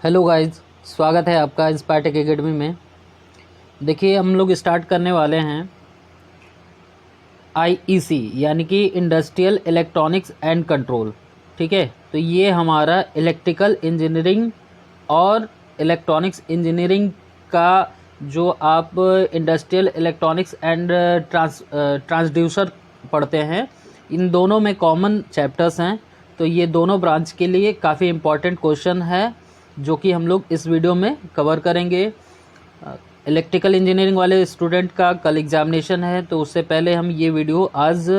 Hello guys, स्वागत है आपका इंस्पायरटेक एकेडमी में। देखिए, हम लोग स्टार्ट करने वाले हैं आईईसी यानी कि इंडस्ट्रियल इलेक्ट्रॉनिक्स एंड कंट्रोल। ठीक है, तो ये हमारा इलेक्ट्रिकल इंजीनियरिंग और इलेक्ट्रॉनिक्स इंजीनियरिंग का जो आप इंडस्ट्रियल इलेक्ट्रॉनिक्स एंड ट्रांसड्यूसर पढ़ते हैं, इन दोनों में कॉमन चैप्टर्स हैं। तो ये दोनों ब्रांच के लिए काफ़ी इम्पॉर्टेंट क्वेश्चन है जो कि हम लोग इस वीडियो में कवर करेंगे। इलेक्ट्रिकल इंजीनियरिंग वाले स्टूडेंट का कल एग्जामिनेशन है, तो उससे पहले हम ये वीडियो आज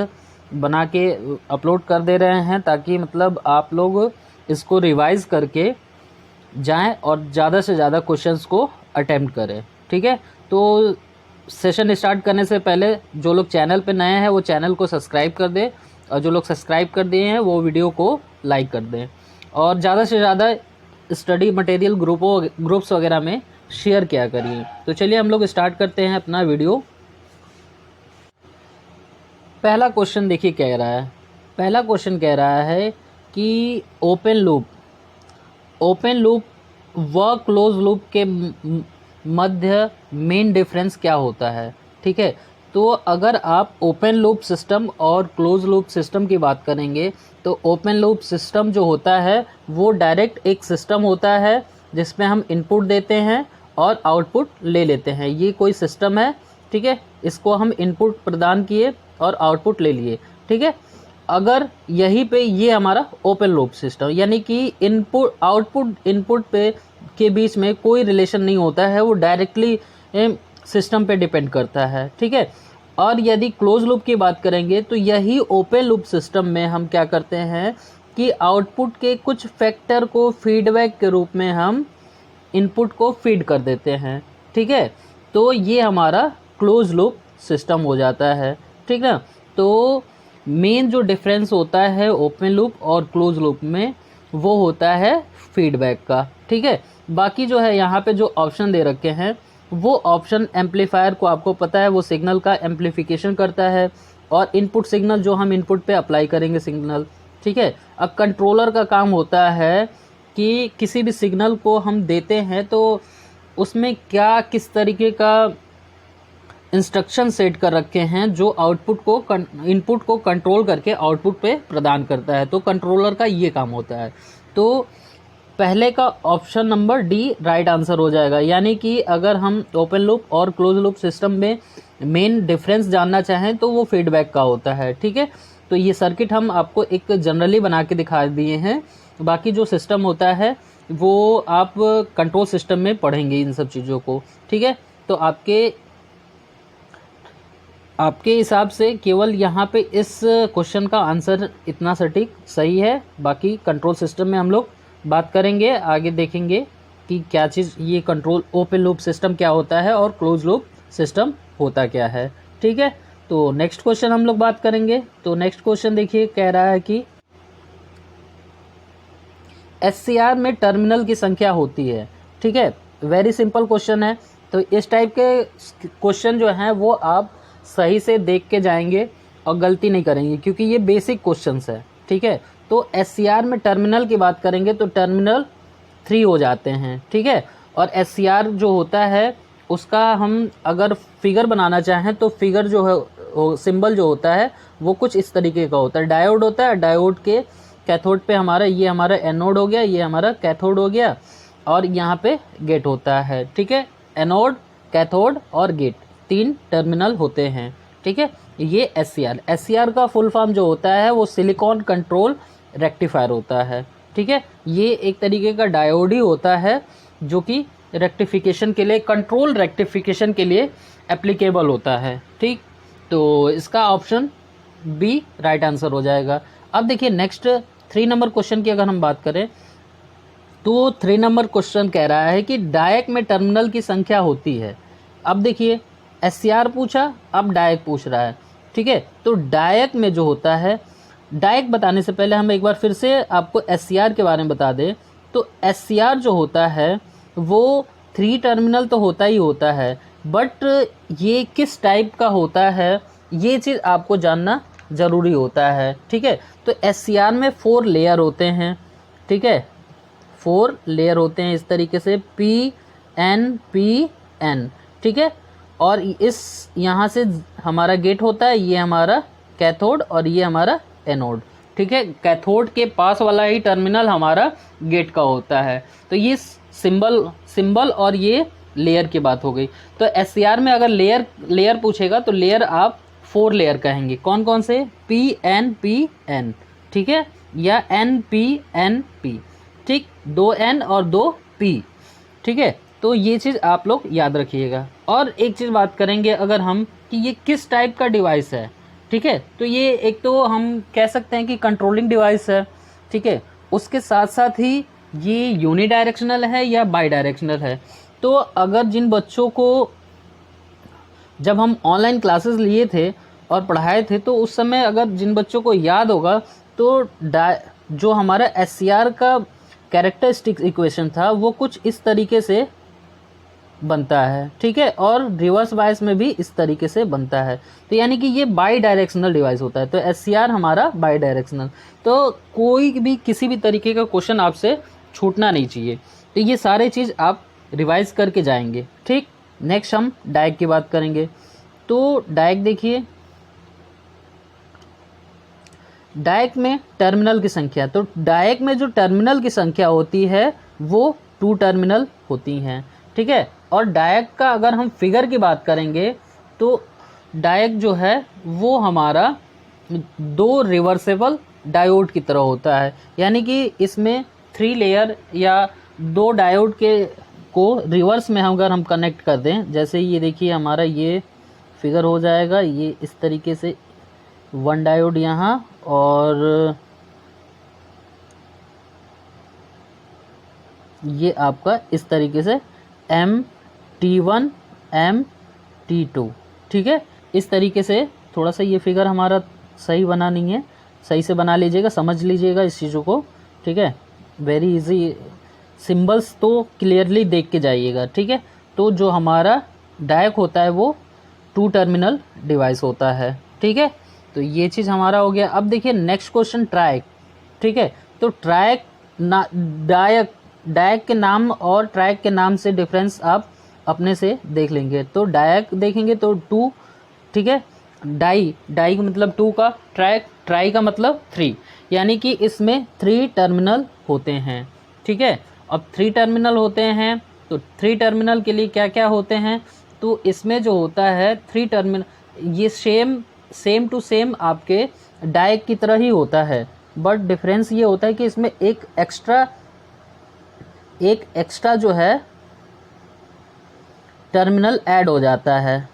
बना के अपलोड कर दे रहे हैं ताकि मतलब आप लोग इसको रिवाइज करके जाएं और ज़्यादा से ज़्यादा क्वेश्चंस को अटेम्प्ट करें। ठीक है, तो सेशन स्टार्ट करने से पहले जो लोग चैनल पे नए हैं वो चैनल को सब्सक्राइब कर दें, और जो लोग सब्सक्राइब कर दिए हैं वो वीडियो को लाइक कर दें, और ज़्यादा से ज़्यादा स्टडी मटेरियल ग्रुप्स वगैरह में शेयर किया करिए। तो चलिए हम लोग स्टार्ट करते हैं अपना वीडियो। पहला क्वेश्चन देखिए कह रहा है, पहला क्वेश्चन कह रहा है कि ओपन लूप व क्लोज लूप के मध्य मेन डिफरेंस क्या होता है। ठीक है, तो अगर आप ओपन लूप सिस्टम और क्लोज लूप सिस्टम की बात करेंगे तो ओपन लूप सिस्टम जो होता है वो डायरेक्ट एक सिस्टम होता है जिसमें हम इनपुट देते हैं और आउटपुट ले लेते हैं। ये कोई सिस्टम है, ठीक है, इसको हम इनपुट प्रदान किए और आउटपुट ले लिए। ठीक है, अगर यहीं पे ये हमारा ओपन लूप सिस्टम यानी कि इनपुट पे के बीच में कोई रिलेशन नहीं होता है, वो डायरेक्टली सिस्टम पे डिपेंड करता है। ठीक है, और यदि क्लोज लूप की बात करेंगे तो यही ओपन लूप सिस्टम में हम क्या करते हैं कि आउटपुट के कुछ फैक्टर को फीडबैक के रूप में हम इनपुट को फीड कर देते हैं। ठीक है, तो ये हमारा क्लोज लूप सिस्टम हो जाता है। ठीक है, तो मेन जो डिफरेंस होता है ओपन लूप और क्लोज लूप में वो होता है फीडबैक का। ठीक है, बाकी जो है यहाँ पे जो ऑप्शन दे रखे हैं वो ऑप्शन एम्पलीफायर को आपको पता है वो सिग्नल का एम्पलीफिकेशन करता है, और इनपुट सिग्नल जो हम इनपुट पे अप्लाई करेंगे सिग्नल। ठीक है, अब कंट्रोलर का काम होता है कि किसी भी सिग्नल को हम देते हैं तो उसमें क्या किस तरीके का इंस्ट्रक्शन सेट कर रखे हैं जो इनपुट को कंट्रोल करके आउटपुट पे प्रदान करता है। तो कंट्रोलर का ये काम होता है। तो पहले का option number D right answer हो जाएगा, यानी कि अगर हम ओपन लूप और क्लोज लूप सिस्टम में मेन डिफरेंस जानना चाहें तो वो फीडबैक का होता है। ठीक है, तो ये सर्किट हम आपको एक जनरली बना के दिखा दिए हैं, बाकी जो सिस्टम होता है वो आप कंट्रोल सिस्टम में पढ़ेंगे इन सब चीज़ों को। ठीक है, तो आपके हिसाब से केवल यहाँ पे इस क्वेश्चन का आंसर इतना सटीक सही है, बाकी कंट्रोल सिस्टम में हम लोग बात करेंगे, आगे देखेंगे कि क्या चीज़ ये कंट्रोल ओपन लूप सिस्टम क्या होता है और क्लोज लूप सिस्टम होता क्या है। ठीक है, तो नेक्स्ट क्वेश्चन हम लोग बात करेंगे। तो नेक्स्ट क्वेश्चन देखिए कह रहा है कि एससीआर में टर्मिनल की संख्या होती है। ठीक है, वेरी सिंपल क्वेश्चन है। तो इस टाइप के क्वेश्चन जो हैं वो आप सही से देख के जाएंगे और गलती नहीं करेंगे क्योंकि ये बेसिक क्वेश्चंस है। ठीक है, तो एससीआर में टर्मिनल की बात करेंगे तो टर्मिनल 3 हो जाते हैं। ठीक है, और एससीआर जो होता है उसका हम अगर फिगर बनाना चाहें तो फिगर जो है सिंबल जो होता है वो कुछ इस तरीके का होता है। डायोड होता है, डायोड के कैथोड पे ये हमारा एनोड हो गया, ये हमारा कैथोड हो गया, और यहाँ पे गेट होता है। ठीक है, एनोड, कैथोड और गेट 3 टर्मिनल होते हैं। ठीक है, ये एससीआर का फुल फॉर्म जो होता है वो सिलिकॉन कंट्रोल रेक्टिफायर होता है। ठीक है, ये एक तरीके का डायोड ही होता है जो कि रेक्टिफिकेशन के लिए, कंट्रोल रेक्टिफिकेशन के लिए एप्लीकेबल होता है। ठीक, तो इसका ऑप्शन बी राइट आंसर हो जाएगा। अब देखिए नेक्स्ट 3 नंबर क्वेश्चन की अगर हम बात करें तो 3 नंबर क्वेश्चन कह रहा है कि डायक में टर्मिनल की संख्या होती है। अब देखिए एससीआर पूछा, अब डायक पूछ रहा है। ठीक है, तो डायक में जो होता है, डायक बताने से पहले हम एक बार फिर से आपको एससीआर के बारे में बता दें। तो एससीआर जो होता है वो 3 टर्मिनल तो होता ही होता है, बट ये किस टाइप का होता है ये चीज़ आपको जानना ज़रूरी होता है। ठीक है, तो एससीआर में 4 लेयर होते हैं। ठीक है, 4 लेयर होते हैं इस तरीके से PN, ठीक है। और इस यहाँ से हमारा गेट होता है, ये हमारा कैथोड और ये हमारा एनोड, ठीक है। कैथोड के पास वाला ही टर्मिनल हमारा गेट का होता है। तो ये सिंबल और ये लेयर की बात हो गई। तो SCR में अगर लेयर पूछेगा तो लेयर आप 4 लेयर कहेंगे। कौन कौन से? PN, ठीक है, या NP, ठीक, 2 N और 2 P, ठीक है। तो ये चीज़ आप लोग याद रखिएगा। और एक चीज़ बात करेंगे अगर हम कि ये किस टाइप का डिवाइस है, ठीक है। तो ये एक तो हम कह सकते हैं कि कंट्रोलिंग डिवाइस है, ठीक है। उसके साथ साथ ही ये यूनिडायरेक्शनल है या बाई डायरेक्शनल है। तो अगर जिन बच्चों को जब हम ऑनलाइन क्लासेस लिए थे और पढ़ाए थे तो उस समय अगर जिन बच्चों को याद होगा तो जो हमारा SCR का कैरेक्टरिस्टिक इक्वेशन था वो कुछ इस तरीके से बनता है, ठीक है। और रिवर्स बायस में भी इस तरीके से बनता है। तो यानी कि ये बाई डायरेक्शनल डिवाइस होता है। तो SCR हमारा बाई डायरेक्शनल। तो कोई भी किसी भी तरीके का क्वेश्चन आपसे छूटना नहीं चाहिए। तो ये सारे चीज़ आप रिवाइज करके जाएंगे, ठीक। नेक्स्ट हम डायक की बात करेंगे। तो डायक देखिए, डायक में टर्मिनल की संख्या, तो डायक में जो टर्मिनल की संख्या होती है वो 2 टर्मिनल होती हैं, ठीक है। और डायक का अगर हम फिगर की बात करेंगे तो डायक जो है वो हमारा 2 रिवर्सेबल डायोड की तरह होता है। यानी कि इसमें 3 लेयर या 2 डायोड को रिवर्स में अगर हम कनेक्ट कर दें, जैसे ये देखिए हमारा ये फिगर हो जाएगा, ये इस तरीके से 1 डायोड यहाँ और ये आपका इस तरीके से MT1 MT2, ठीक है। इस तरीके से थोड़ा सा ये फिगर हमारा सही बना नहीं है, सही से बना लीजिएगा, समझ लीजिएगा इस चीज़ों को, ठीक है। वेरी इजी, सिंबल्स तो क्लियरली देख के जाइएगा, ठीक है। तो जो हमारा डायक होता है वो 2 टर्मिनल डिवाइस होता है, ठीक है। तो ये चीज़ हमारा हो गया। अब देखिए नेक्स्ट क्वेश्चन ट्रायक, ठीक है। तो ट्रायक डायक के नाम और ट्रायक के नाम से डिफरेंस आप अपने से देख लेंगे। तो डायक देखेंगे तो 2, ठीक है। डाई का मतलब 2 का, ट्राई का मतलब 3, यानी कि इसमें 3 टर्मिनल होते हैं, ठीक है। अब 3 टर्मिनल होते हैं तो 3 टर्मिनल के लिए क्या क्या होते हैं? तो इसमें जो होता है 3 टर्मिनल, ये सेम टू सेम आपके डायक की तरह ही होता है, बट डिफरेंस ये होता है कि इसमें एक एक्स्ट्रा जो है टर्मिनल ऐड हो जाता है।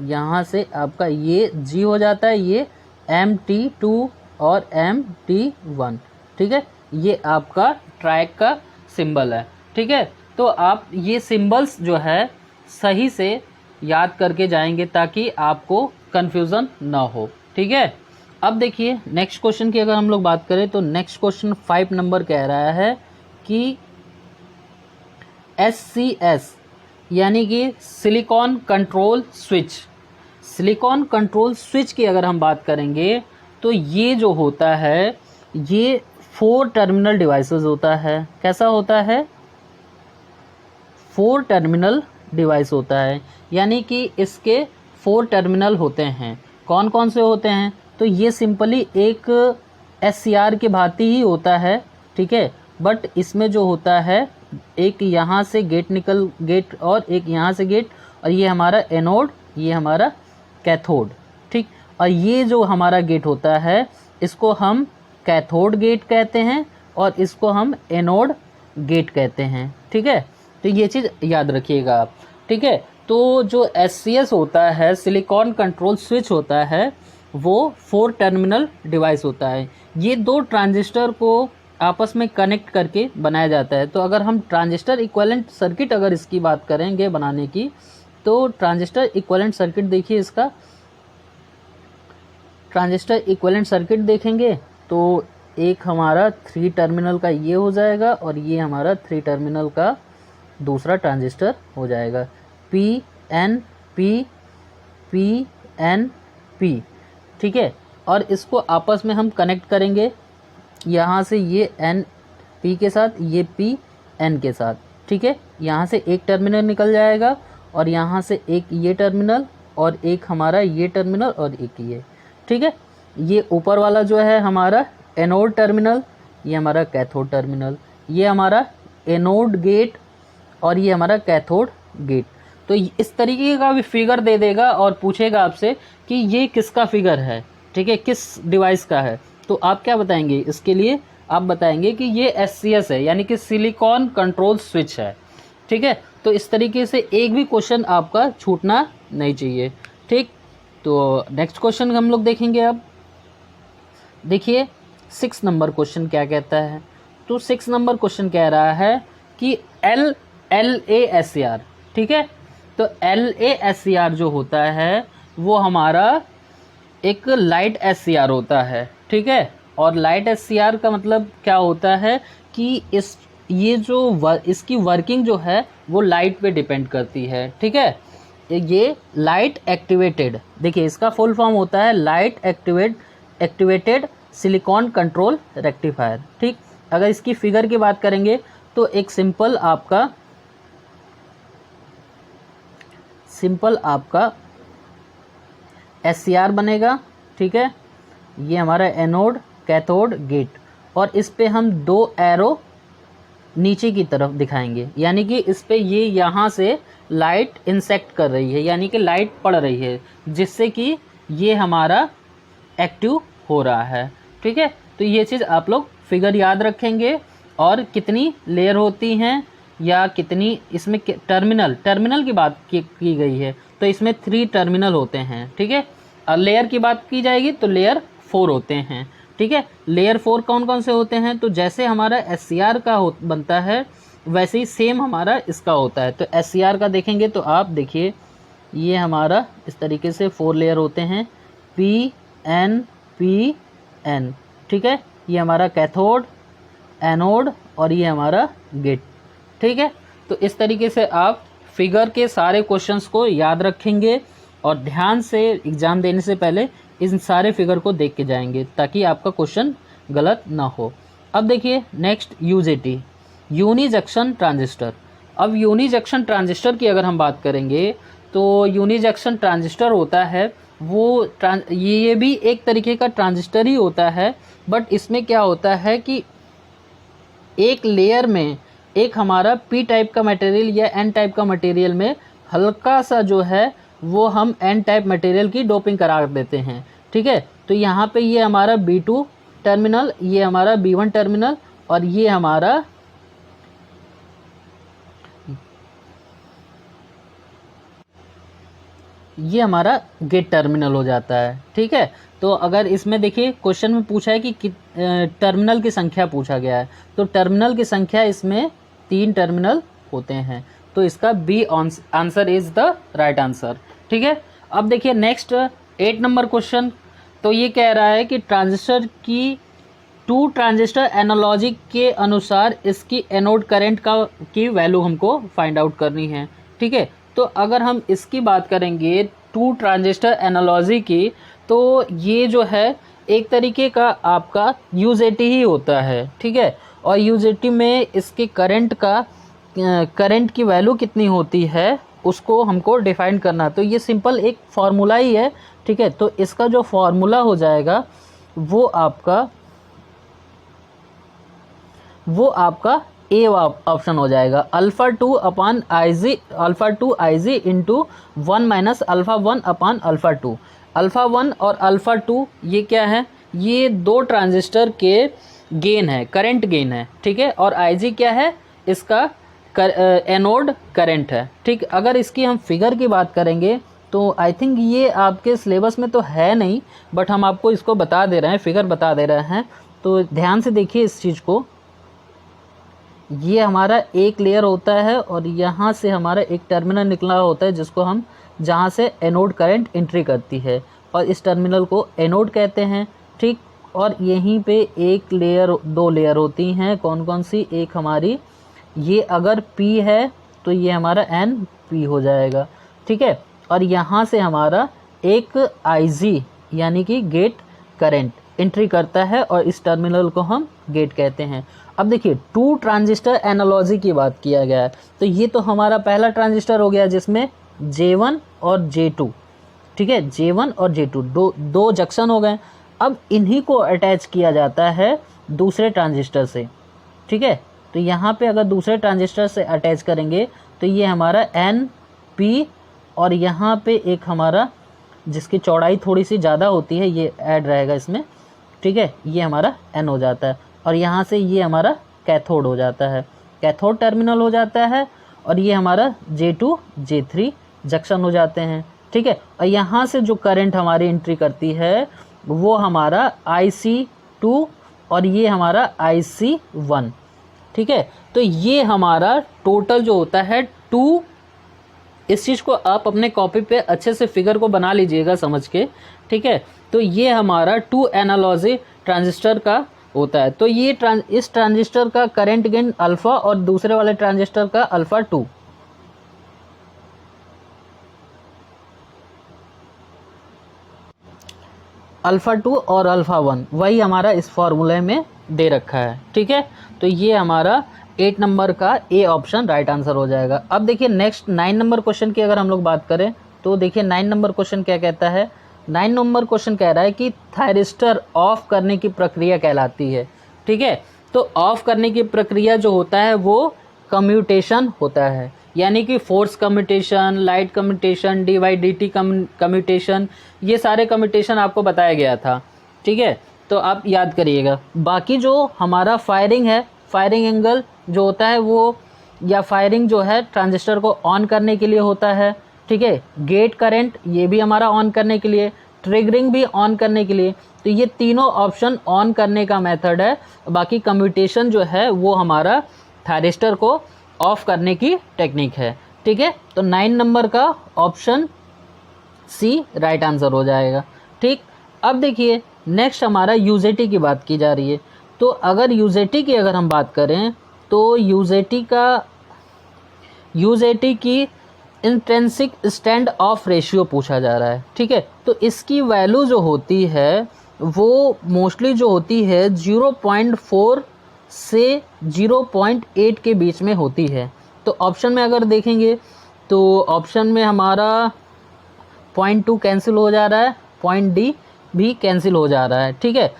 यहाँ से आपका ये G हो जाता है, ये MT2 और MT1, ठीक है। ये आपका ट्रायक का सिंबल है, ठीक है। तो आप ये सिंबल्स जो है सही से याद करके जाएंगे ताकि आपको कन्फ्यूज़न ना हो, ठीक है। अब देखिए नेक्स्ट क्वेश्चन की अगर हम लोग बात करें तो नेक्स्ट क्वेश्चन 5 नंबर कह रहा है कि SCS यानी कि सिलिकॉन कंट्रोल स्विच की अगर हम बात करेंगे तो ये जो होता है ये 4 टर्मिनल डिवाइसेस होता है। कैसा होता है? 4 टर्मिनल डिवाइस होता है, यानी कि इसके 4 टर्मिनल होते हैं। कौन कौन से होते हैं? तो ये सिंपली एक SCR की भांति ही होता है, ठीक है। बट इसमें जो होता है एक यहाँ से गेट और एक यहाँ से गेट, और ये हमारा एनोड, ये हमारा कैथोड, ठीक। और ये जो हमारा गेट होता है इसको हम कैथोड गेट कहते हैं और इसको हम एनोड गेट कहते हैं, ठीक है। तो ये चीज़ याद रखिएगा आप, ठीक है। तो जो SCS होता है, सिलिकॉन कंट्रोल स्विच होता है, वो 4 टर्मिनल डिवाइस होता है। ये 2 ट्रांजिस्टर को आपस में कनेक्ट करके बनाया जाता है। तो अगर हम ट्रांजिस्टर इक्विवेलेंट सर्किट अगर इसकी बात करेंगे बनाने की, तो ट्रांजिस्टर इक्विवेलेंट सर्किट देखिए, इसका ट्रांजिस्टर इक्विवेलेंट सर्किट देखेंगे तो एक हमारा 3 टर्मिनल का ये हो जाएगा और ये हमारा 3 टर्मिनल का दूसरा ट्रांजिस्टर हो जाएगा, PNP, PNP, ठीक है। और इसको आपस में हम कनेक्ट करेंगे यहाँ से ये एन पी के साथ, ये पी एन के साथ, ठीक है। यहाँ से एक टर्मिनल निकल जाएगा और यहाँ से एक ये टर्मिनल और एक हमारा ये टर्मिनल और एक ये, ठीक है। ये ऊपर वाला जो है हमारा एनोड टर्मिनल, ये हमारा कैथोड टर्मिनल, ये हमारा एनोड गेट और ये हमारा कैथोड गेट। तो इस तरीके का भी फिगर दे देगा और पूछेगा आपसे कि ये किसका फिगर है, ठीक है, किस डिवाइस का है। तो आप क्या बताएंगे इसके लिए, आप बताएंगे कि ये SCS है, यानी कि सिलिकॉन कंट्रोल स्विच है, ठीक है। तो इस तरीके से एक भी क्वेश्चन आपका छूटना नहीं चाहिए, ठीक। तो नेक्स्ट क्वेश्चन हम लोग देखेंगे। अब देखिए 6 नंबर क्वेश्चन क्या कहता है। तो 6 नंबर क्वेश्चन कह रहा है कि LASCR, ठीक है। तो LASCR जो होता है वो हमारा एक लाइट SCR होता है, ठीक है। और लाइट SCR का मतलब क्या होता है कि इसकी वर्किंग जो है वो लाइट पे डिपेंड करती है, ठीक है। ये लाइट एक्टिवेटेड, देखिए इसका फुल फॉर्म होता है light activated silicon control rectifier, ठीक। अगर इसकी फिगर की बात करेंगे तो एक सिंपल आपका SCR बनेगा, ठीक है। ये हमारा एनोड कैथोड गेट, और इस पे हम 2 एरो नीचे की तरफ दिखाएंगे, यानी कि इस पे ये यहाँ से लाइट इंसेक्ट कर रही है, यानी कि लाइट पड़ रही है, जिससे कि ये हमारा एक्टिव हो रहा है, ठीक है। तो ये चीज़ आप लोग फिगर याद रखेंगे। और कितनी लेयर होती हैं या कितनी इसमें टर्मिनल की बात की गई है, तो इसमें 3 टर्मिनल होते हैं, ठीक है। और लेयर की बात की जाएगी तो लेयर 4 होते हैं, ठीक है। लेयर 4 कौन कौन से होते हैं, तो जैसे हमारा SCR का बनता है वैसे ही सेम हमारा इसका होता है। तो SCR का देखेंगे तो आप देखिए ये हमारा इस तरीके से 4 लेयर होते हैं, PN PN, ठीक है। ये हमारा कैथोड, एनोड और ये हमारा गेट, ठीक है। तो इस तरीके से आप फिगर के सारे क्वेश्चंस को याद रखेंगे और ध्यान से एग्ज़ाम देने से पहले इन सारे फिगर को देख के जाएंगे, ताकि आपका क्वेश्चन गलत ना हो। अब देखिए next UJT, uni junction transistor. अब यूनी जंक्शन ट्रांजिस्टर की अगर हम बात करेंगे तो यूनी जंक्शन ट्रांजिस्टर होता है वो ये भी एक तरीके का ट्रांजिस्टर ही होता है, बट इसमें क्या होता है कि एक लेयर में एक हमारा P टाइप का मटेरियल या N टाइप का मटेरियल में हल्का सा जो है वो हम N टाइप मटेरियल की डोपिंग करा देते हैं, ठीक है। तो यहाँ पे ये हमारा B2 टर्मिनल, ये हमारा B1 टर्मिनल और ये हमारा गेट टर्मिनल हो जाता है, ठीक है। तो अगर इसमें देखिए क्वेश्चन में पूछा है कि टर्मिनल की संख्या पूछा गया है, तो टर्मिनल की संख्या इसमें 3 टर्मिनल होते हैं, तो इसका b answer is the right answer, ठीक है। अब देखिए नेक्स्ट 8 नंबर क्वेश्चन, तो ये कह रहा है कि ट्रांजिस्टर की 2 ट्रांजिस्टर एनालॉजी के अनुसार इसकी एनोड करंट की वैल्यू हमको फाइंड आउट करनी है, ठीक है। तो अगर हम इसकी बात करेंगे 2 ट्रांजिस्टर एनालॉजी की, तो ये जो है एक तरीके का आपका UJT ही होता है, ठीक है। और UJT में इसके करंट की वैल्यू कितनी होती है उसको हमको डिफाइन करना, तो ये सिंपल एक फार्मूला ही है, ठीक है। तो इसका जो फार्मूला हो जाएगा वो आपका ए ऑप्शन हो जाएगा, अल्फ़ा 2 अपान IG इंटू 1 माइनस अल्फ़ा 1 अपान अल्फ़ा 2। अल्फ़ा 1 और अल्फ़ा 2 ये क्या है, ये 2 ट्रांजिस्टर के गेन है, करंट गेन है, ठीक है। और IG क्या है, इसका एनोड करंट है, ठीक। अगर इसकी हम फिगर की बात करेंगे तो आई थिंक ये आपके सिलेबस में तो है नहीं, बट हम आपको इसको बता दे रहे हैं, फिगर बता दे रहे हैं, तो ध्यान से देखिए इस चीज़ को। ये हमारा एक लेयर होता है और यहाँ से हमारा एक टर्मिनल निकला होता है जिसको हम जहाँ से एनोड करंट एंट्री करती है, और इस टर्मिनल को एनोड कहते हैं, ठीक। और यहीं पे एक लेयर 2 लेयर होती हैं, कौन कौन सी, एक हमारी ये अगर P है तो ये हमारा NP हो जाएगा, ठीक है। और यहाँ से हमारा एक IG यानी कि गेट करंट, एंट्री करता है और इस टर्मिनल को हम गेट कहते हैं। अब देखिए 2 ट्रांजिस्टर एनालॉजी की बात किया गया है, तो ये तो हमारा पहला ट्रांजिस्टर हो गया जिसमें J1 और J2, ठीक है, J1 और J2 दो जंक्शन हो गए। अब इन्हीं को अटैच किया जाता है दूसरे ट्रांजिस्टर से, ठीक है। तो यहाँ पे अगर दूसरे ट्रांजिस्टर से अटैच करेंगे तो ये हमारा NP और यहाँ पे एक हमारा जिसकी चौड़ाई थोड़ी सी ज़्यादा होती है ये ऐड रहेगा इसमें, ठीक है, ये हमारा N हो जाता है और यहाँ से ये हमारा कैथोड हो जाता है, कैथोड टर्मिनल हो जाता है और ये हमारा J2 J3 जंक्शन हो जाते हैं, ठीक है। और यहाँ से जो करंट हमारी एंट्री करती है वो हमारा IC2 और ये हमारा IC1, ठीक है। तो ये हमारा टोटल जो होता है 2, इस चीज़ को आप अपने कॉपी पे अच्छे से फिगर को बना लीजिएगा समझ के, ठीक है। तो ये हमारा 2 एनालॉजी ट्रांजिस्टर का होता है। तो ये इस ट्रांजिस्टर का करंट गेन अल्फ़ा और दूसरे वाले ट्रांजिस्टर का अल्फ़ा 2। अल्फ़ा 2 और अल्फ़ा 1 वही हमारा इस फॉर्मूले में दे रखा है, ठीक है। तो ये हमारा 8 नंबर का ए ऑप्शन राइट आंसर हो जाएगा। अब देखिए नेक्स्ट 9 नंबर क्वेश्चन की अगर हम लोग बात करें तो देखिए 9 नंबर क्वेश्चन क्या कहता है। 9 नंबर क्वेश्चन कह रहा है कि थायरिस्टर ऑफ करने की प्रक्रिया कहलाती है, ठीक है। तो ऑफ करने की प्रक्रिया जो होता है वो कम्यूटेशन होता है, यानी कि फोर्स कम्यूटेशन, लाइट कम्यूटेशन, डी/dt कम्यूटेशन, ये सारे कम्यूटेशन आपको बताया गया था, ठीक है। तो आप याद करिएगा। बाकी जो हमारा फायरिंग है, फायरिंग एंगल जो होता है वो, या फायरिंग जो है ट्रांजिस्टर को ऑन करने के लिए होता है, ठीक है। गेट करंट ये भी हमारा ऑन करने के लिए, ट्रिगरिंग भी ऑन करने के लिए। तो ये तीनों ऑप्शन ऑन करने का मेथड है। बाकी कम्यूटेशन जो है वो हमारा थायरिस्टर को ऑफ करने की टेक्निक है, ठीक है। तो 9 नंबर का ऑप्शन सी राइट आंसर हो जाएगा, ठीक। अब देखिए नेक्स्ट हमारा यूजेटी की बात की जा रही है। तो अगर यूजेटी की अगर हम बात करें तो यूजेटी की इंट्रिंसिक स्टैंड ऑफ रेशियो पूछा जा रहा है, ठीक है। तो इसकी वैल्यू जो होती है वो मोस्टली जो होती है 0.4 से 0.8 के बीच में होती है। तो ऑप्शन में अगर देखेंगे तो ऑप्शन में हमारा 0.2 कैंसिल हो जा रहा है, पॉइंट डी भी कैंसिल हो जा रहा है, ठीक है,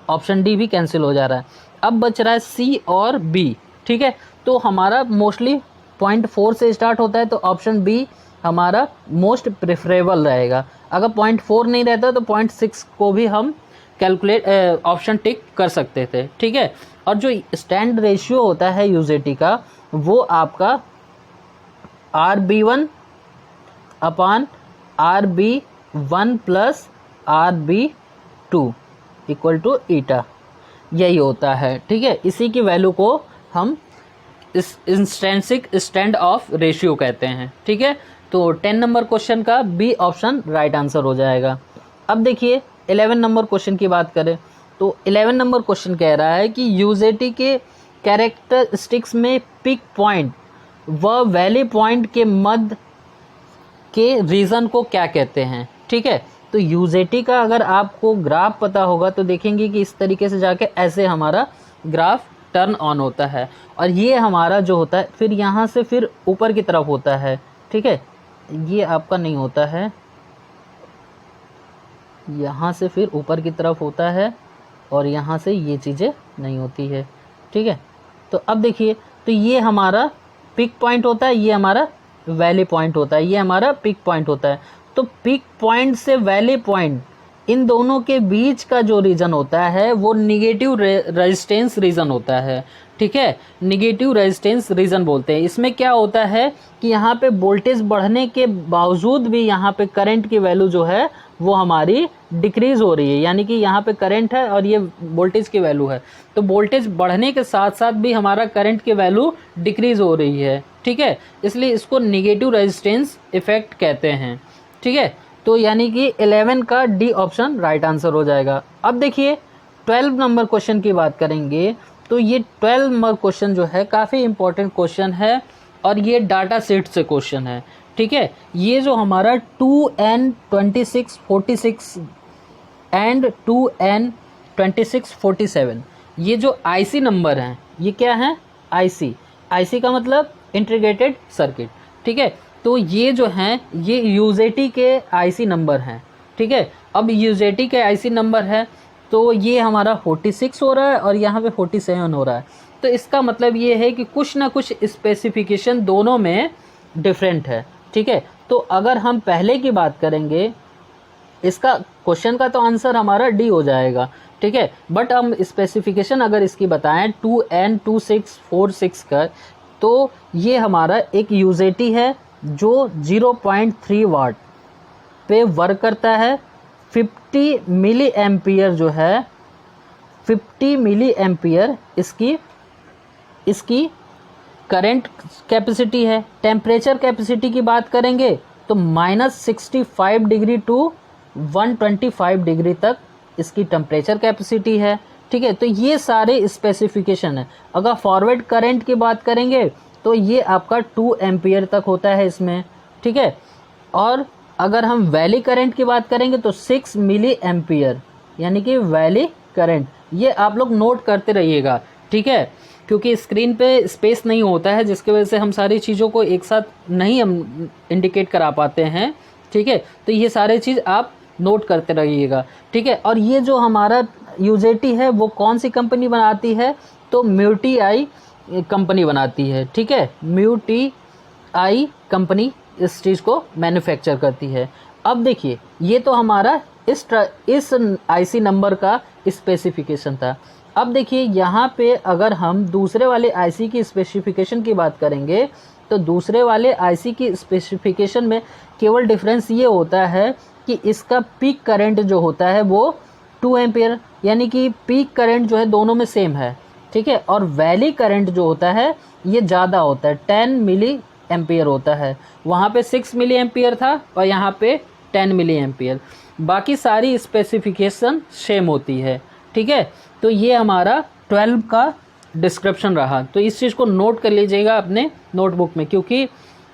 ऑप्शन डी भी कैंसिल हो जा रहा है। अब बच रहा है सी और बी, ठीक है। तो हमारा मोस्टली 0.4 से स्टार्ट होता है, तो ऑप्शन बी हमारा मोस्ट प्रेफरेबल रहेगा। अगर 0.4 नहीं रहता तो 0.6 को भी हम कैलकुलेट ऑप्शन टिक कर सकते थे, ठीक है। और जो स्टैंड रेशियो होता है यूजेटी का वो आपका RB1 अपान RB1 plus RB2 equal to eta, यही होता है, ठीक है। इसी की वैल्यू को हम इस इंट्रिंसिक स्टैंड ऑफ रेशियो कहते हैं, ठीक है। तो 10 नंबर क्वेश्चन का बी ऑप्शन राइट आंसर हो जाएगा। अब देखिए 11 नंबर क्वेश्चन की बात करें तो 11 नंबर क्वेश्चन कह रहा है कि यूजेटी के कैरेक्टरिस्टिक्स में पिक पॉइंट व वैली पॉइंट के मध्य के रीजन को क्या कहते हैं, ठीक है। तो यूजेटी का अगर आपको ग्राफ पता होगा तो देखेंगे कि इस तरीके से जाके ऐसे हमारा ग्राफ टर्न ऑन होता है और ये हमारा जो होता है फिर यहाँ से फिर ऊपर की तरफ होता है, ठीक है। ये आपका नहीं होता है, यहाँ से फिर ऊपर की तरफ होता है और यहाँ से ये चीज़ें नहीं होती है, ठीक है। तो अब देखिए तो ये हमारा पिक पॉइंट होता है, ये हमारा वैली पॉइंट होता है, ये हमारा पिक पॉइंट होता है। तो पिक पॉइंट से वैली पॉइंट इन दोनों के बीच का जो रीजन होता है वो निगेटिव रेजिस्टेंस रीजन होता है, ठीक है। निगेटिव रेजिस्टेंस रीजन बोलते हैं। इसमें क्या होता है कि यहाँ पे वोल्टेज बढ़ने के बावजूद भी यहाँ पे करंट की वैल्यू जो है वो हमारी डिक्रीज हो रही है, यानी कि यहाँ पे करंट है और ये वोल्टेज की वैल्यू है। तो वोल्टेज बढ़ने के साथ साथ भी हमारा करंट की वैल्यू डिक्रीज हो रही है, ठीक है। इसलिए इसको निगेटिव रेजिस्टेंस इफेक्ट कहते हैं, ठीक है। तो यानी कि 11 का डी ऑप्शन राइट आंसर हो जाएगा। अब देखिए 12 नंबर क्वेश्चन की बात करेंगे तो ये 12 नंबर क्वेश्चन जो है काफ़ी इंपॉर्टेंट क्वेश्चन है और ये डाटा सेट से क्वेश्चन है, ठीक है। ये जो हमारा 2N2646 एंड 2N 2647। ये जो आईसी नंबर हैं ये क्या है, आईसी। आईसी का मतलब इंटीग्रेटेड सर्किट, ठीक है। तो ये जो हैं ये यूजेटी के आईसी नंबर हैं, ठीक है। अब यूजेटी के आईसी नंबर है तो ये हमारा 46 हो रहा है और यहाँ पे 47 हो रहा है। तो इसका मतलब ये है कि कुछ ना कुछ स्पेसिफिकेशन दोनों में डिफरेंट है, ठीक है। तो अगर हम पहले की बात करेंगे, इसका क्वेश्चन का तो आंसर हमारा डी हो जाएगा, ठीक है। बट हम स्पेसिफिकेशन अगर इसकी बताएं 2N2646 का, तो ये हमारा एक यूजेटी है जो 0.3 वाट पे वर्क करता है। 50 मिली एम्पियर जो है, 50 मिली एम्पियर इसकी करंट कैपेसिटी है। टेम्परेचर कैपेसिटी की बात करेंगे तो -65 डिग्री टू 125 डिग्री तक इसकी टेम्परेचर कैपेसिटी है, ठीक है। तो ये सारे स्पेसिफिकेशन है। अगर फॉरवर्ड करंट की बात करेंगे तो ये आपका 2 एम्पियर तक होता है इसमें, ठीक है। और अगर हम वैली करंट की बात करेंगे तो 6 मिली एम्पियर, यानी कि वैली करंट। ये आप लोग नोट करते रहिएगा, ठीक है, क्योंकि स्क्रीन पे स्पेस नहीं होता है जिसकी वजह से हम सारी चीज़ों को एक साथ नहीं हम इंडिकेट करा पाते हैं, ठीक है। तो ये सारे चीज़ आप नोट करते रहिएगा, ठीक है। और ये जो हमारा यूजेटी है वो कौन सी कंपनी बनाती है, तो म्यूटीआई कंपनी बनाती है, ठीक है। म्यूटीआई कंपनी इस चीज़ को मैन्युफैक्चर करती है। अब देखिए ये तो हमारा इस आईसी नंबर का स्पेसिफिकेशन था। अब देखिए यहाँ पे अगर हम दूसरे वाले आईसी की स्पेसिफिकेशन की बात करेंगे तो दूसरे वाले आईसी की स्पेसिफिकेशन में केवल डिफरेंस ये होता है कि इसका पीक करंट जो होता है वो 2 एम्पियर, यानी कि पीक करंट जो है दोनों में सेम है, ठीक है। और वैली करंट जो होता है ये ज़्यादा होता है, 10 मिली एम्पियर होता है। वहाँ पे 6 मिली एम्पियर था और यहाँ पे 10 मिली एम्पियर। बाकी सारी स्पेसिफिकेशन सेम होती है, ठीक है। तो ये हमारा 12 का डिस्क्रिप्शन रहा। तो इस चीज़ को नोट कर लीजिएगा अपने नोटबुक में, क्योंकि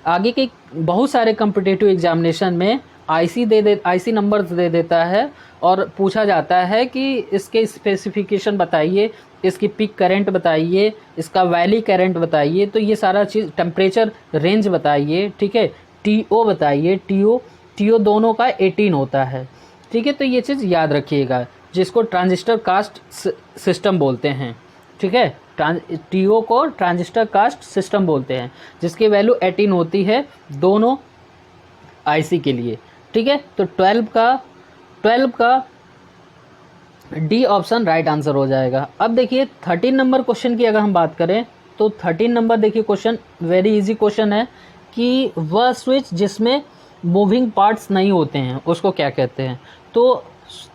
आगे के बहुत सारे कम्पिटिटिव एग्जामिनेशन में आईसी नंबर्स दे देता है और पूछा जाता है कि इसके स्पेसिफिकेशन बताइए, इसकी पीक करंट बताइए, इसका वैली करंट बताइए। तो ये सारा चीज़, टेम्परेचर रेंज बताइए, ठीक है, टीओ बताइए। टीओ दोनों का 18 होता है, ठीक है। तो ये चीज़ याद रखिएगा, जिसको ट्रांजिस्टर कास्ट सिस्टम बोलते हैं, ठीक है। टीओ को ट्रांजिस्टर कास्ट सिस्टम बोलते हैं, जिसकी वैल्यू 18 होती है दोनों आईसी के लिए, ठीक है। तो 12 का डी ऑप्शन राइट आंसर हो जाएगा। अब देखिए 13 नंबर क्वेश्चन की अगर हम बात करें तो 13 नंबर देखिए क्वेश्चन वेरी इजी क्वेश्चन है कि वह स्विच जिसमें मूविंग पार्ट्स नहीं होते हैं उसको क्या कहते हैं। तो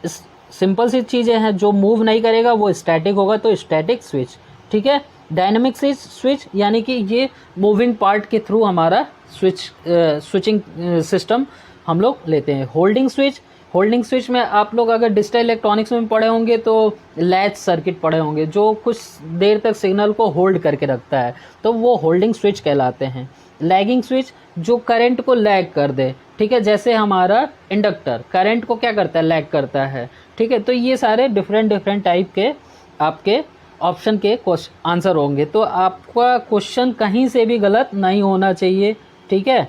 सिंपल सी चीज़ें हैं, जो मूव नहीं करेगा वो स्टैटिक होगा, तो स्टैटिक स्विच, ठीक है। डायनामिक स्विच यानी कि ये मूविंग पार्ट के थ्रू हमारा स्विचिंग सिस्टम हम लोग लेते हैं। होल्डिंग स्विच में आप लोग अगर डिजिटल इलेक्ट्रॉनिक्स में पढ़े होंगे तो लैच सर्किट पढ़े होंगे, जो कुछ देर तक सिग्नल को होल्ड करके रखता है, तो वो होल्डिंग स्विच कहलाते हैं। लैगिंग स्विच जो करंट को लैग कर दे, ठीक है, जैसे हमारा इंडक्टर करंट को क्या करता है, लैग करता है, ठीक है। तो ये सारे डिफरेंट टाइप के आपके ऑप्शन के आंसर होंगे। तो आपका क्वेश्चन कहीं से भी गलत नहीं होना चाहिए, ठीक है।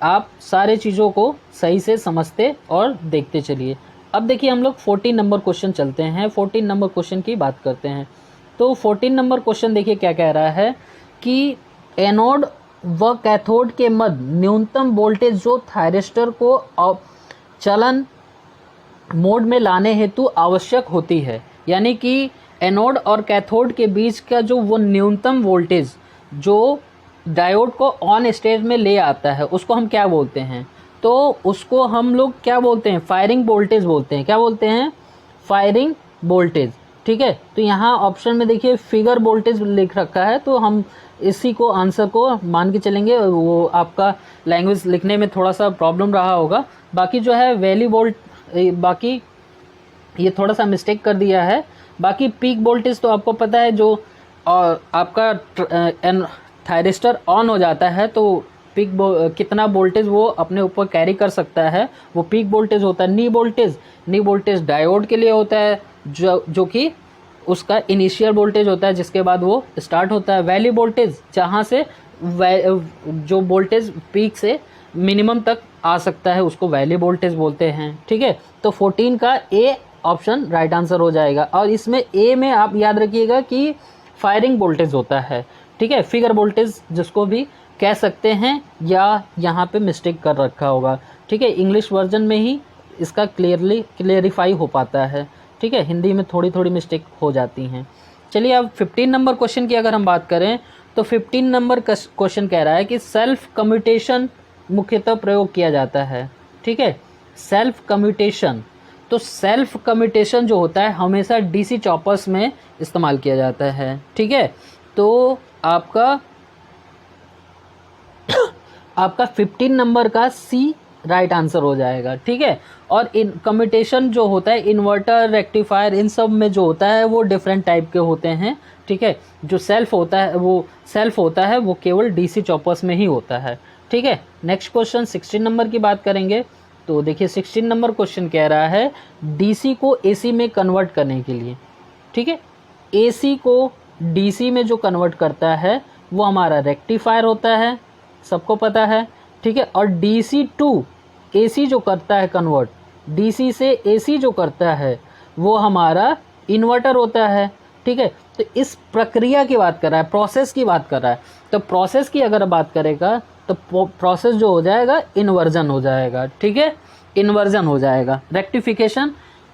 आप सारे चीज़ों को सही से समझते और देखते चलिए। अब देखिए हम लोग 14 नंबर क्वेश्चन चलते हैं। 14 नंबर क्वेश्चन की बात करते हैं। तो 14 नंबर क्वेश्चन देखिए क्या कह रहा है कि एनोड व कैथोड के मध्य न्यूनतम वोल्टेज जो थायरिस्टर को चलन मोड में लाने हेतु आवश्यक होती है, यानी कि एनोड और कैथोड के बीच का जो वो न्यूनतम वोल्टेज जो डायोड को ऑन स्टेज में ले आता है उसको हम क्या बोलते हैं, तो उसको हम लोग क्या बोलते हैं, फायरिंग वोल्टेज बोलते हैं। क्या बोलते हैं, फायरिंग वोल्टेज, ठीक है। तो यहाँ ऑप्शन में देखिए फिगर वोल्टेज लिख रखा है, तो हम इसी को आंसर को मान के चलेंगे। वो आपका लैंग्वेज लिखने में थोड़ा सा प्रॉब्लम रहा होगा। बाकी जो है वैली वोल्ट, बाकी ये थोड़ा सा मिस्टेक कर दिया है। बाकी पीक वोल्टेज तो आपको पता है, जो आपका थायरिस्टर ऑन हो जाता है तो पीक कितना वोल्टेज वो अपने ऊपर कैरी कर सकता है, वो पीक वोल्टेज होता है। नी वोल्टेज डायोड के लिए होता है, जो कि उसका इनिशियल वोल्टेज होता है जिसके बाद वो स्टार्ट होता है। वैली वोल्टेज जहाँ से जो वोल्टेज पीक से मिनिमम तक आ सकता है उसको वैली वोल्टेज बोलते हैं। ठीक है, तो 14 का ए ऑप्शन राइट आंसर हो जाएगा। और इसमें ए में आप याद रखिएगा कि फायरिंग वोल्टेज होता है। ठीक है, फिगर वोल्टेज जिसको भी कह सकते हैं, या यहाँ पे मिस्टेक कर रखा होगा। ठीक है, इंग्लिश वर्जन में ही इसका क्लियरिफाई हो पाता है। ठीक है, हिंदी में थोड़ी थोड़ी मिस्टेक हो जाती हैं। चलिए अब 15 नंबर क्वेश्चन की अगर हम बात करें तो 15 नंबर क्वेश्चन कह रहा है कि सेल्फ कम्यूटेशन मुख्यतः प्रयोग किया जाता है। ठीक है, सेल्फ कम्यूटेशन, तो सेल्फ कम्यूटेशन जो होता है हमेशा डीसी चॉपर्स में इस्तेमाल किया जाता है। ठीक है, तो आपका 15 नंबर का सी राइट आंसर हो जाएगा। ठीक है, और इन कम्यूटेशन जो होता है इन्वर्टर, रेक्टिफायर, इन सब में जो होता है वो डिफरेंट टाइप के होते हैं। ठीक है, जो सेल्फ होता है वो केवल डीसी चॉपर्स में ही होता है। ठीक है, नेक्स्ट क्वेश्चन 16 नंबर की बात करेंगे। तो देखिए 16 नंबर क्वेश्चन कह रहा है डीसी को एसी में कन्वर्ट करने के लिए। ठीक है, एसी को डीसी में जो कन्वर्ट करता है वो हमारा रेक्टिफायर होता है, सबको पता है। ठीक है, और डीसी टू एसी जो करता है कन्वर्ट, डीसी से एसी जो करता है वो हमारा इन्वर्टर होता है। ठीक है, तो इस प्रक्रिया की बात कर रहा है, प्रोसेस की बात कर रहा है। तो प्रोसेस की अगर बात करेगा तो प्रोसेस जो हो जाएगा इन्वर्जन हो जाएगा। ठीक है, इन्वर्जन हो जाएगा। रेक्टिफिकेशन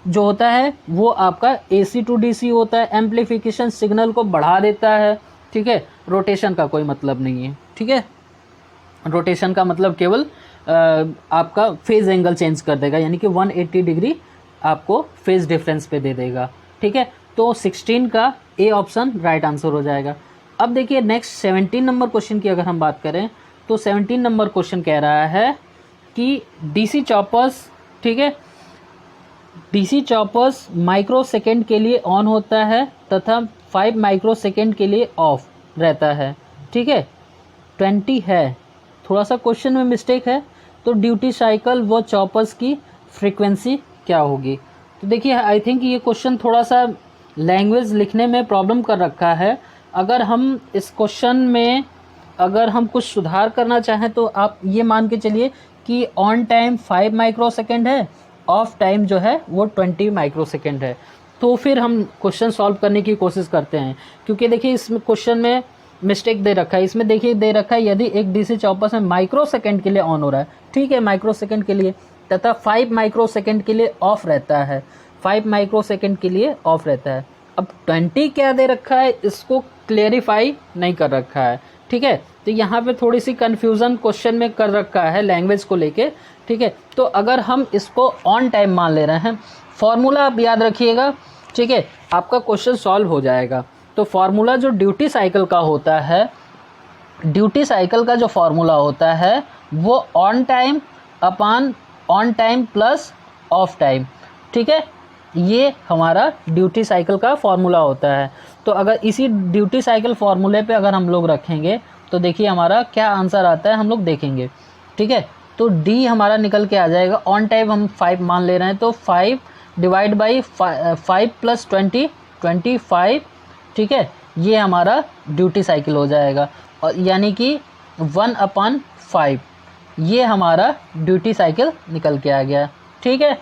जो होता है वो आपका एसी टू डीसी होता है। एम्प्लीफिकेशन सिग्नल को बढ़ा देता है। ठीक है, रोटेशन का कोई मतलब नहीं है। ठीक है, रोटेशन का मतलब केवल आपका फेज एंगल चेंज कर देगा, यानी कि 180 डिग्री आपको फेज डिफरेंस पे दे देगा। ठीक है, तो 16 का ए ऑप्शन राइट आंसर हो जाएगा। अब देखिए नेक्स्ट 17 नंबर क्वेश्चन की अगर हम बात करें तो 17 नंबर क्वेश्चन कह रहा है कि डीसी चॉपर्स, ठीक है, डीसी चॉपर्स माइक्रो सेकेंड के लिए ऑन होता है तथा 5 माइक्रो सेकेंड के लिए ऑफ रहता है। ठीक है, 20 है, थोड़ा सा क्वेश्चन में मिस्टेक है। तो ड्यूटी साइकिल व चॉपर्स की फ्रीक्वेंसी क्या होगी? तो देखिए आई थिंक ये क्वेश्चन थोड़ा सा लैंग्वेज लिखने में प्रॉब्लम कर रखा है। अगर हम इस क्वेश्चन में अगर हम कुछ सुधार करना चाहें तो आप ये मान के चलिए कि ऑन टाइम 5 माइक्रो सेकेंड है, ऑफ टाइम जो है वो 20 माइक्रो सेकेंड है। तो फिर हम क्वेश्चन सॉल्व करने की कोशिश करते हैं, क्योंकि देखिए इस क्वेश्चन में मिस्टेक दे रखा है। इसमें देखिए दे रखा है यदि एक डीसी चॉपर्स में माइक्रो सेकेंड के लिए ऑन हो रहा है, ठीक है, माइक्रो सेकेंड के लिए, तथा 5 माइक्रो सेकेंड के लिए ऑफ रहता है, 5 माइक्रो सेकेंड के लिए ऑफ रहता है। अब 20 क्या दे रखा है इसको क्लियरिफाई नहीं कर रखा है। ठीक है, तो यहाँ पे थोड़ी सी कंफ्यूजन क्वेश्चन में कर रखा है लैंग्वेज को लेके। ठीक है, तो अगर हम इसको ऑन टाइम मान ले रहे हैं, फॉर्मूला आप याद रखिएगा। ठीक है, आपका क्वेश्चन सॉल्व हो जाएगा। तो फार्मूला जो ड्यूटी साइकिल का होता है, ड्यूटी साइकिल का जो फार्मूला होता है वो on time upon on time plus of time. ठीक है, ये हमारा ड्यूटी साइकिल का फार्मूला होता है। तो अगर इसी ड्यूटी साइकिल फार्मूले पे अगर हम लोग रखेंगे तो देखिए हमारा क्या आंसर आता है हम लोग देखेंगे। ठीक है, तो डी हमारा निकल के आ जाएगा। ऑन टाइम हम 5 मान ले रहे हैं तो 5 डिवाइड बाई 5 प्लस 20, 25। ठीक है, ये हमारा ड्यूटी साइकिल हो जाएगा, और यानी कि 1/5 ये हमारा ड्यूटी साइकिल निकल के आ गया। ठीक है,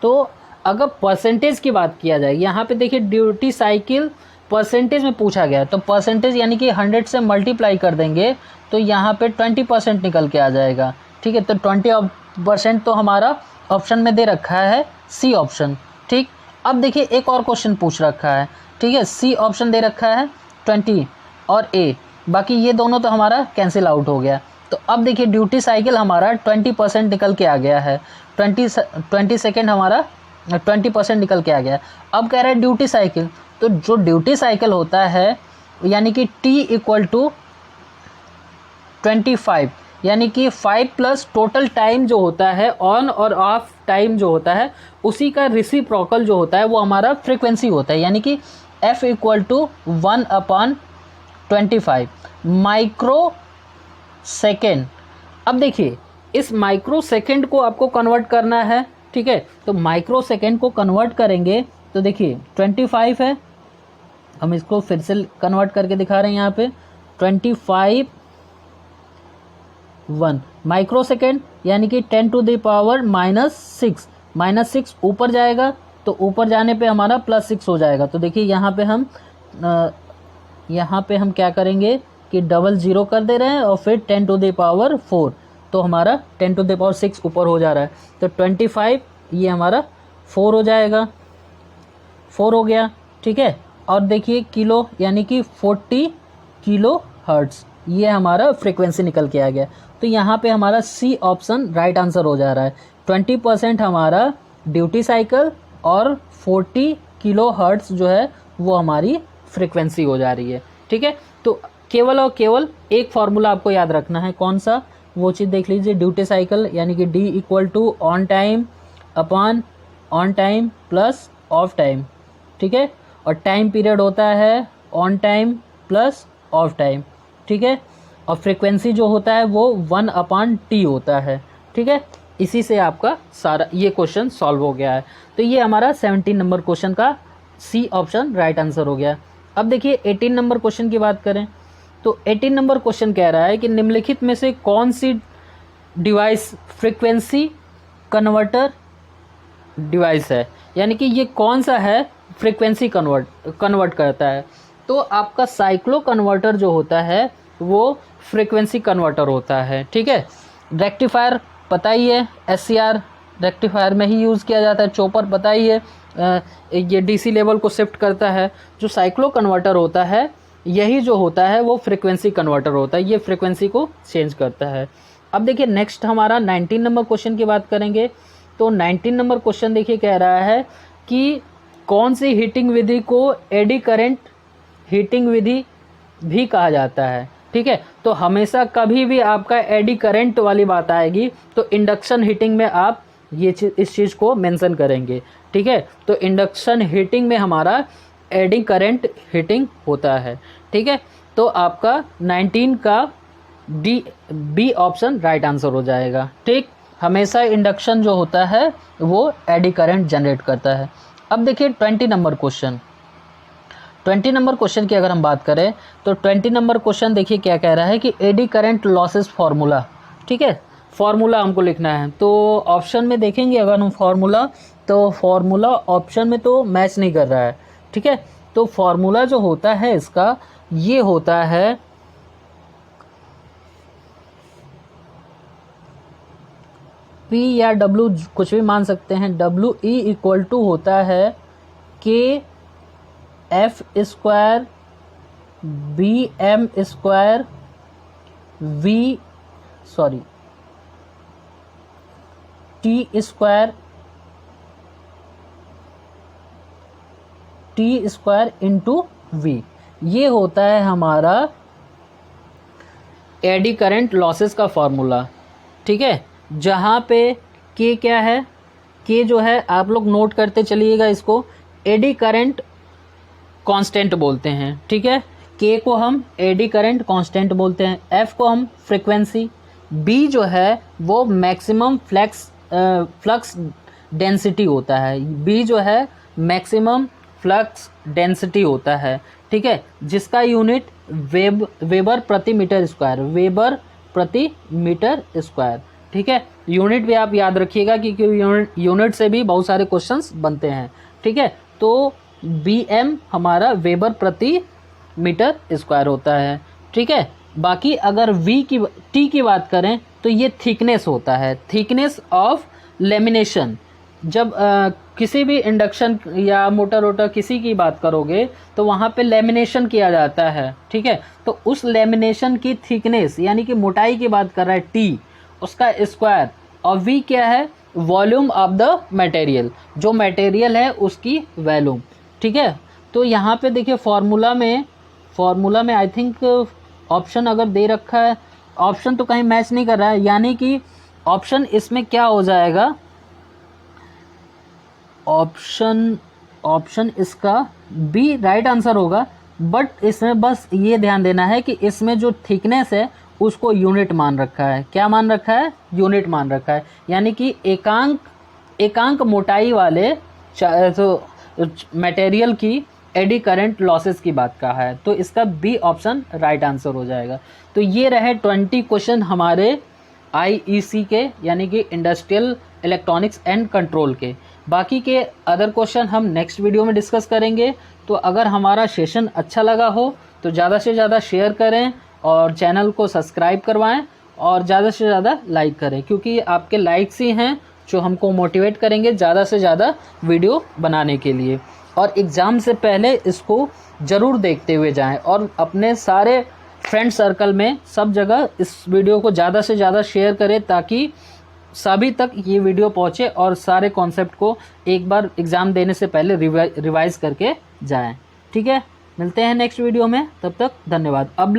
तो अगर परसेंटेज की बात किया जाए, यहाँ पे देखिए ड्यूटी साइकिल परसेंटेज में पूछा गया है, तो परसेंटेज यानी कि 100 से मल्टीप्लाई कर देंगे तो यहाँ पे 20% निकल के आ जाएगा। ठीक है, तो 20% तो हमारा ऑप्शन में दे रखा है सी ऑप्शन। ठीक, अब देखिए एक और क्वेश्चन पूछ रखा है। ठीक है, सी ऑप्शन दे रखा है 20 और ए, बाकी ये दोनों तो हमारा कैंसिल आउट हो गया। तो अब देखिए ड्यूटी साइकिल हमारा 20% निकल के आ गया है, 20 सेकेंड हमारा 20% निकल के आ गया। अब कह रहा है ड्यूटी साइकिल, तो जो ड्यूटी साइकिल होता है यानी कि T = 25, यानी कि 5 प्लस टोटल टाइम जो होता है ऑन और ऑफ टाइम जो होता है उसी का रेसिप्रोकल जो होता है वो हमारा फ्रीक्वेंसी होता है, यानी कि F = 1/25 माइक्रो सेकेंड। अब देखिए इस माइक्रो सेकेंड को आपको कन्वर्ट करना है। ठीक है, तो माइक्रो सेकेंड को कन्वर्ट करेंगे तो देखिए 25 है, हम इसको फिर से कन्वर्ट करके दिखा रहे हैं यहाँ पे 25 1 माइक्रो सेकेंड, यानी कि 10 टू द पावर -6 ऊपर जाएगा तो ऊपर जाने पे हमारा +6 हो जाएगा। तो देखिए यहाँ पे हम क्या करेंगे कि डबल ज़ीरो कर दे रहे हैं और फिर 10 टू द पावर 4, तो हमारा 10 टू द पावर 6 ऊपर हो जा रहा है। तो 25 ये हमारा 4 हो जाएगा, 4 हो गया, ठीक है। और देखिए किलो यानी कि 40 किलो हर्ट्ज़, ये हमारा फ्रीक्वेंसी निकल के आ गया। तो यहाँ पे हमारा सी ऑप्शन राइट आंसर हो जा रहा है। 20% हमारा ड्यूटी साइकिल और 40 किलो हर्ट्ज़ जो है वो हमारी फ्रीक्वेंसी हो जा रही है, ठीक है। तो केवल और केवल एक फार्मूला आपको याद रखना है, कौन सा, वो चीज़ देख लीजिए, ड्यूटी साइकिल यानी कि D = on time upon on time plus of time, ठीक है। और टाइम पीरियड होता है on time plus of time, ठीक है। और फ्रीक्वेंसी जो होता है वो 1/T होता है, ठीक है। इसी से आपका सारा ये क्वेश्चन सॉल्व हो गया है। तो ये हमारा 17 नंबर क्वेश्चन का सी ऑप्शन राइट आंसर हो गया। अब देखिए 18 नंबर क्वेश्चन की बात करें तो 18 नंबर क्वेश्चन कह रहा है कि निम्नलिखित में से कौन सी डिवाइस फ्रीक्वेंसी कन्वर्टर डिवाइस है, यानी कि ये कौन सा है फ्रीक्वेंसी कन्वर्ट करता है। तो आपका साइक्लो कन्वर्टर जो होता है वो फ्रीक्वेंसी कन्वर्टर होता है, ठीक है। रेक्टिफायर पता ही है, SCR रेक्टिफायर में ही यूज़ किया जाता है। चॉपर पता ही है, ये DC लेवल को शिफ्ट करता है। जो साइक्लो कन्वर्टर होता है यही जो होता है वो फ्रीक्वेंसी कन्वर्टर होता है, ये फ्रीक्वेंसी को चेंज करता है। अब देखिए नेक्स्ट हमारा 19 नंबर क्वेश्चन की बात करेंगे। तो 19 नंबर क्वेश्चन देखिए कह रहा है कि कौन सी हीटिंग विधि को एडी करंट हीटिंग विधि भी कहा जाता है, ठीक है। तो हमेशा कभी भी आपका एडी करंट वाली बात आएगी तो इंडक्शन हीटिंग में आप इस चीज़ को मेंशन करेंगे, ठीक है। तो इंडक्शन हीटिंग में हमारा एडी करंट हीटिंग होता है, ठीक है। तो आपका 19 का बी ऑप्शन राइट आंसर हो जाएगा, ठीक। हमेशा इंडक्शन जो होता है वो एडी करंट जनरेट करता है। अब देखिए 20 नंबर क्वेश्चन, 20 नंबर क्वेश्चन की अगर हम बात करें तो 20 नंबर क्वेश्चन देखिए क्या कह रहा है कि एडी करंट लॉसेस फार्मूला, ठीक है। फार्मूला हमको लिखना है। तो ऑप्शन में देखेंगे अगर हम फार्मूला, तो फार्मूला ऑप्शन में तो मैच नहीं कर रहा है, ठीक है। तो फार्मूला जो होता है इसका ये होता है P या W कुछ भी मान सकते हैं। WE = होता है KF² BM² T² into V। ये होता है हमारा एडी करंट लॉसेस का फार्मूला, ठीक है। जहाँ पे K क्या है, K जो है आप लोग नोट करते चलिएगा, इसको एडी करंट कांस्टेंट बोलते हैं, ठीक है। K को हम एडी करंट कांस्टेंट बोलते हैं, F को हम फ्रीक्वेंसी, B जो है वो मैक्सिमम फ्लक्स डेंसिटी होता है, B जो है मैक्सिमम फ्लक्स डेंसिटी होता है, ठीक है। जिसका यूनिट वेबर प्रति मीटर स्क्वायर, ठीक है। यूनिट भी आप याद रखिएगा क्योंकि यूनिट से भी बहुत सारे क्वेश्चंस बनते हैं, ठीक है। तो BM हमारा वेबर प्रति मीटर स्क्वायर होता है, ठीक है। बाकी अगर T की बात करें तो ये थिकनेस होता है, थिकनेस ऑफ लेमिनेशन। जब किसी भी इंडक्शन या मोटर किसी की बात करोगे तो वहाँ पे लेमिनेशन किया जाता है, ठीक है। तो उस लेमिनेशन की थिकनेस यानी कि मोटाई की बात कर रहा है T, उसका स्क्वायर। और V क्या है, वॉल्यूम ऑफ द मटेरियल, जो मटेरियल है उसकी वॉल्यूम, ठीक है। तो यहाँ पे देखिए फार्मूला में आई थिंक ऑप्शन अगर दे रखा है, ऑप्शन तो कहीं मैच नहीं कर रहा है, यानी कि ऑप्शन इसमें क्या हो जाएगा, ऑप्शन इसका बी राइट आंसर होगा। बट इसमें बस ये ध्यान देना है कि इसमें जो थिकनेस है उसको यूनिट मान रखा है। क्या मान रखा है, यूनिट मान रखा है, यानी कि एकांक मोटाई वाले तो मटेरियल की एडी करंट लॉसेस की बात कहा है, तो इसका बी ऑप्शन राइट आंसर हो जाएगा। तो ये रहे 20 क्वेश्चन हमारे आईईसी के, यानी कि इंडस्ट्रियल इलेक्ट्रॉनिक्स एंड कंट्रोल के। बाकी के अदर क्वेश्चन हम नेक्स्ट वीडियो में डिस्कस करेंगे। तो अगर हमारा सेशन अच्छा लगा हो तो ज़्यादा से ज़्यादा शेयर करें और चैनल को सब्सक्राइब करवाएं और ज़्यादा से ज़्यादा लाइक करें, क्योंकि आपके लाइक्स ही हैं जो हमको मोटिवेट करेंगे ज़्यादा से ज़्यादा वीडियो बनाने के लिए। और एग्ज़ाम से पहले इसको ज़रूर देखते हुए जाएं और अपने सारे फ्रेंड सर्कल में सब जगह इस वीडियो को ज़्यादा से ज़्यादा शेयर करें, ताकि सभी तक ये वीडियो पहुँचे और सारे कॉन्सेप्ट को एक बार एग्ज़ाम देने से पहले रिवाइज़ करके जाएं। ठीक है, मिलते हैं नेक्स्ट वीडियो में, तब तक धन्यवाद। अब